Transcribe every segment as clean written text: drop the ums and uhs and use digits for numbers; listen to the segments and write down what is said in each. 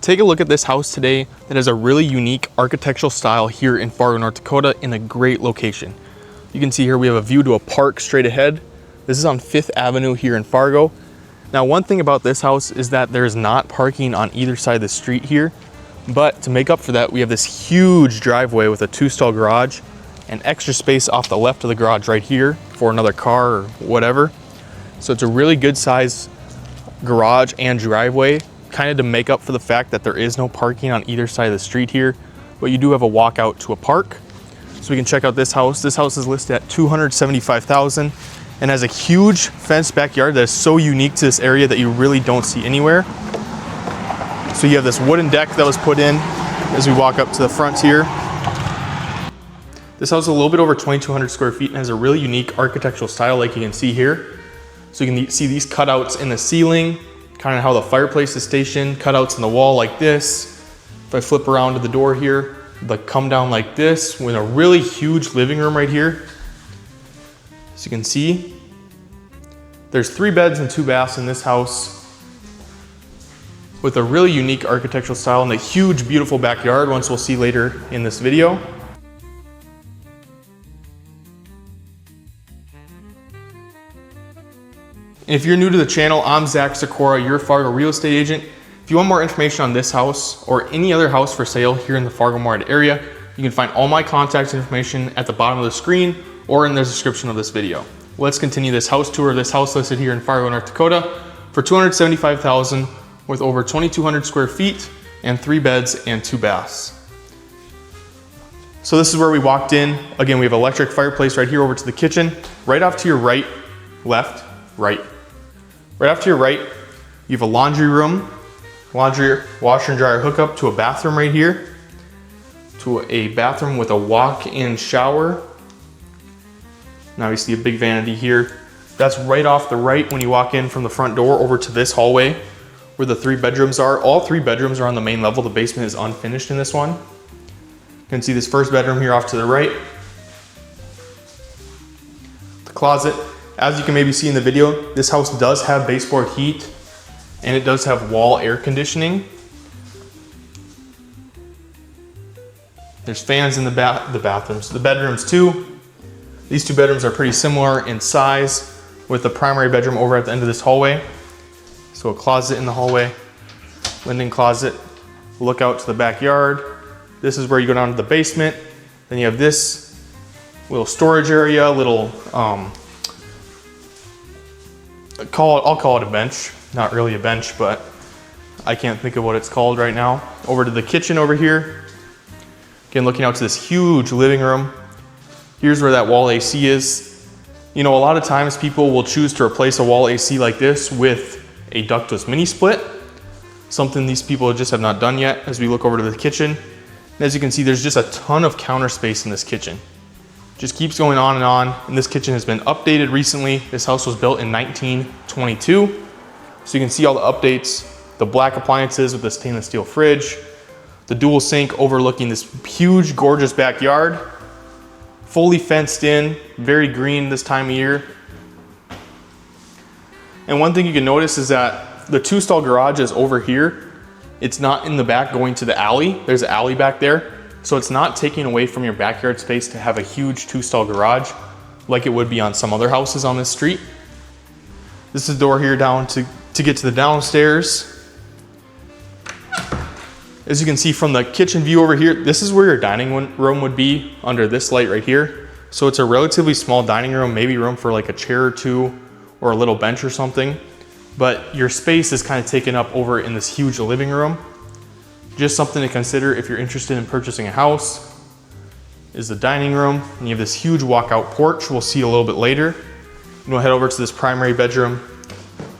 Take a look at this house today that has a really unique architectural style here in Fargo, North Dakota in a great location. You can see here we have a view to a park straight ahead. This is on 5th Avenue here in Fargo. Now, one thing about this house is that there's not parking on either side of the street here, but to make up for that, we have this huge driveway with a 2-stall garage and extra space off the left of the garage right here for another car or whatever. So it's a really good size garage and driveway, kind of to make up for the fact that there is no parking on either side of the street here, but you do have a walkout to a park. So we can check out this house. This house is listed at $275,000 and has a huge fenced backyard that is so unique to this area that you really don't see anywhere. So you have this wooden deck that was put in as we walk up to the front here. This house is a little bit over 2,200 square feet and has a really unique architectural style like you can see here. So you can see these cutouts in the ceiling, kind of how the fireplace is stationed, cutouts in the wall like this. If I flip around to the door here, like come down like this with a really huge living room right here. As you can see, there's 3 beds and 2 baths in this house with a really unique architectural style and a huge, beautiful backyard, once we'll see later in this video. And if you're new to the channel, I'm Zach Sykora, your Fargo real estate agent. If you want more information on this house or any other house for sale here in the Fargo-Moorhead area, you can find all my contact information at the bottom of the screen or in the description of this video. Let's continue this house tour of this house listed here in Fargo, North Dakota for $275,000 with over 2,200 square feet and 3 beds and 2 baths. So this is where we walked in. Again, we have electric fireplace right here over to the kitchen. Right off to your right, left, right. Right off to your right, you have a laundry room, laundry, washer and dryer hookup to a bathroom right here, to a bathroom with a walk-in shower. Now you see a big vanity here. That's right off the right when you walk in from the front door over to this hallway where the 3 bedrooms are. All 3 bedrooms are on the main level. The basement is unfinished in this one. You can see this first bedroom here off to the right. The closet. As you can maybe see in the video, this house does have baseboard heat and it does have wall air conditioning. There's fans in the bathrooms. The bedrooms too. These 2 bedrooms are pretty similar in size with the primary bedroom over at the end of this hallway. So a closet in the hallway, linen closet, look out to the backyard. This is where you go down to the basement. Then you have this little storage area, little, I'll call it a bench. Not really a bench, but I can't think of what it's called right now. Over to the kitchen over here. Again, looking out to this huge living room. Here's where that wall AC is. You know, a lot of times people will choose to replace a wall AC like this with a ductless mini split. Something these people just have not done yet as we look over to the kitchen. And as you can see, there's just a ton of counter space in this kitchen. Just keeps going on, and this kitchen has been updated recently. This house was built in 1922. So you can see all the updates, the black appliances with the stainless steel fridge, the dual sink overlooking this huge, gorgeous backyard, fully fenced in, very green this time of year. And one thing you can notice is that the 2-stall garage is over here. It's not in the back going to the alley. There's an alley back there. So it's not taking away from your backyard space to have a huge 2-stall garage like it would be on some other houses on this street. This is the door here down to get to the downstairs. As you can see from the kitchen view over here, this is where your dining room would be under this light right here. So it's a relatively small dining room, maybe room for like a chair or 2 or a little bench or something. But your space is kind of taken up over in this huge living room. Just something to consider if you're interested in purchasing a house is the dining room. And you have this huge walkout porch we'll see a little bit later. We'll head over to this primary bedroom.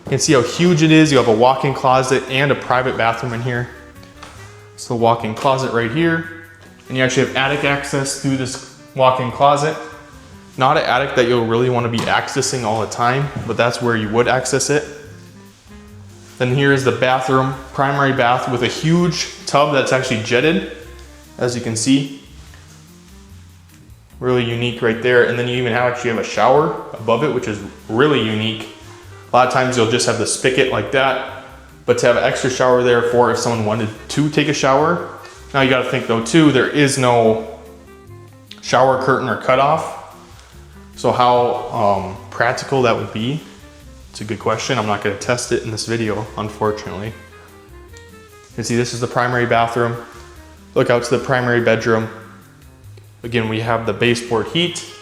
You can see how huge it is. You have a walk-in closet and a private bathroom in here. So walk-in closet right here. And you actually have attic access through this walk-in closet. Not an attic that you'll really want to be accessing all the time, but that's where you would access it. Then here is the bathroom, primary bath with a huge tub that's actually jetted, as you can see. Really unique right there. And then you even actually have a shower above it, which is really unique. A lot of times you'll just have the spigot like that, but to have an extra shower there for if someone wanted to take a shower. Now you gotta think though too, there is no shower curtain or cutoff. So how practical that would be, it's a good question. I'm not gonna test it in this video, unfortunately. You can see this is the primary bathroom. Look out to the primary bedroom. Again, we have the baseboard heat.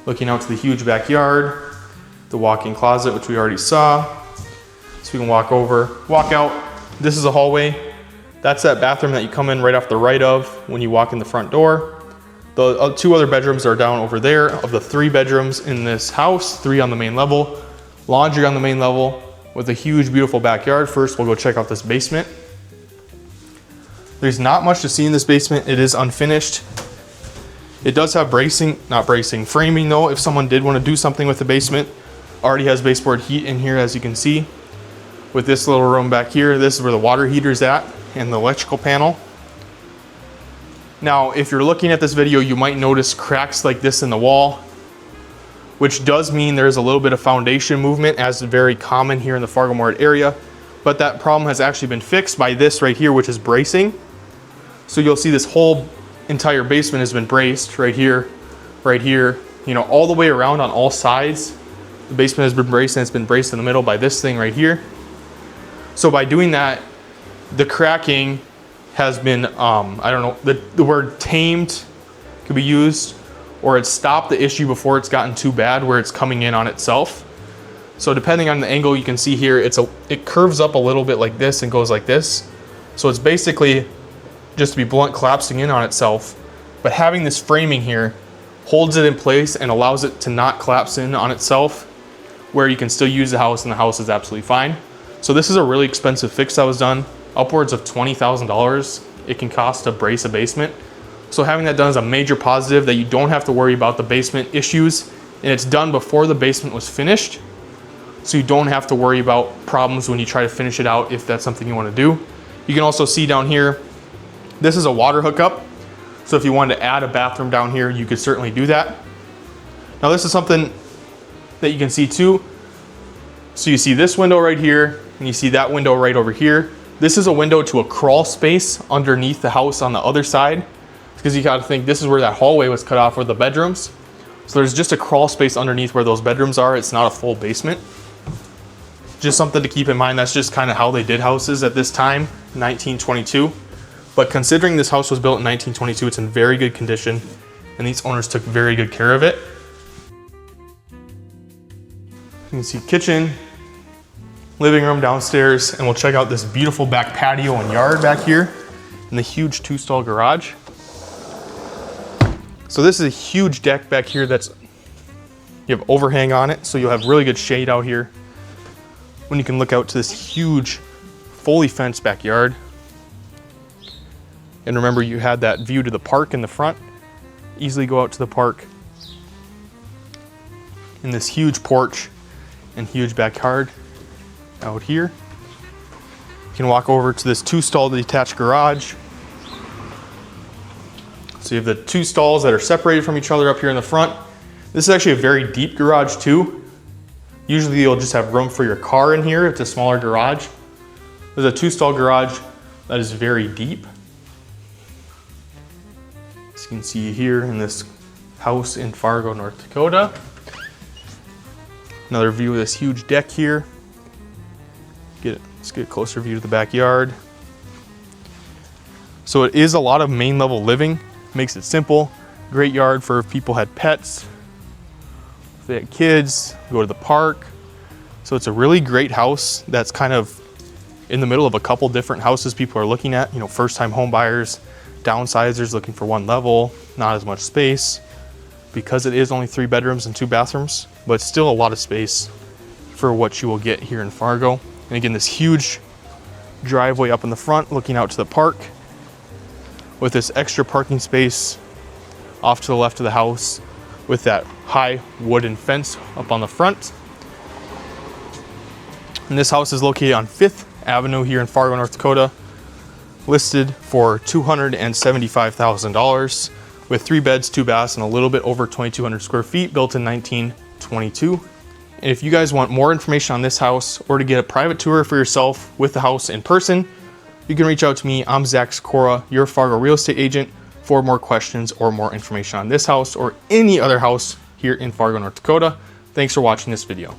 Looking out to the huge backyard, the walk-in closet, which we already saw. So we can walk over, walk out. This is a hallway. That's that bathroom that you come in right off the right of when you walk in the front door. The two other bedrooms are down over there. Of the 3 bedrooms in this house, 3 on the main level, laundry on the main level with a huge, beautiful backyard. First, we'll go check out this basement. There's not much to see in this basement. It is unfinished. It does have framing though, if someone did want to do something with the basement. Already has baseboard heat in here, as you can see. With this little room back here, this is where the water heater's at and the electrical panel. Now, if you're looking at this video, you might notice cracks like this in the wall, which does mean there's a little bit of foundation movement, as is very common here in the Fargo-Moorhead area. But that problem has actually been fixed by this right here, which is bracing. So you'll see this whole entire basement has been braced right here, you know, all the way around on all sides. The basement has been braced, and it's been braced in the middle by this thing right here. So by doing that, the cracking has been, I don't know, the word tamed could be used, or it's stopped the issue before it's gotten too bad where it's coming in on itself. So depending on the angle you can see here, it curves up a little bit like this and goes like this. So it's basically, just to be blunt, collapsing in on itself. But having this framing here holds it in place and allows it to not collapse in on itself, where you can still use the house and the house is absolutely fine. So this is a really expensive fix that was done, upwards of $20,000 it can cost to brace a basement. So having that done is a major positive, that you don't have to worry about the basement issues, and it's done before the basement was finished. So you don't have to worry about problems when you try to finish it out, if that's something you want to do. You can also see down here, this is a water hookup. So if you wanted to add a bathroom down here, you could certainly do that. Now this is something that you can see too. So you see this window right here, and you see that window right over here. This is a window to a crawl space underneath the house on the other side, because you gotta think this is where that hallway was cut off for the bedrooms. So there's just a crawl space underneath where those bedrooms are. It's not a full basement. Just something to keep in mind. That's just kind of how they did houses at this time, 1922. But considering this house was built in 1922, it's in very good condition, and these owners took very good care of it. You can see kitchen, living room downstairs, and we'll check out this beautiful back patio and yard back here, and the huge 2-stall garage. So this is a huge deck back here you have overhang on it, so you'll have really good shade out here when you can look out to this huge, fully fenced backyard. And remember, you had that view to the park in the front. Easily go out to the park. And this huge porch and huge backyard out here. You can walk over to this 2-stall detached garage. So you have the 2 stalls that are separated from each other up here in the front. This is actually a very deep garage too. Usually you'll just have room for your car in here. It's a smaller garage. There's a 2-stall garage that is very deep. As you can see here in this house in Fargo, North Dakota. Another view of this huge deck here. Let's get a closer view of the backyard. So it is a lot of main level living. Makes it simple. Great yard for if people had pets, if they had kids, go to the park. So it's a really great house that's kind of in the middle of a couple different houses people are looking at. You know, first time home buyers, downsizers looking for 1 level, not as much space, because it is only 3 bedrooms and 2 bathrooms, but still a lot of space for what you will get here in Fargo. And again, this huge driveway up in the front looking out to the park, with this extra parking space off to the left of the house, with that high wooden fence up on the front. And this house is located on 5th Avenue here in Fargo, North Dakota, listed for $275,000, with 3 beds, 2 baths, and a little bit over 2,200 square feet, built in 1922. And if you guys want more information on this house or to get a private tour for yourself with the house in person, you can reach out to me. I'm Zach Sykora, your Fargo real estate agent, for more questions or more information on this house or any other house here in Fargo, North Dakota. Thanks for watching this video.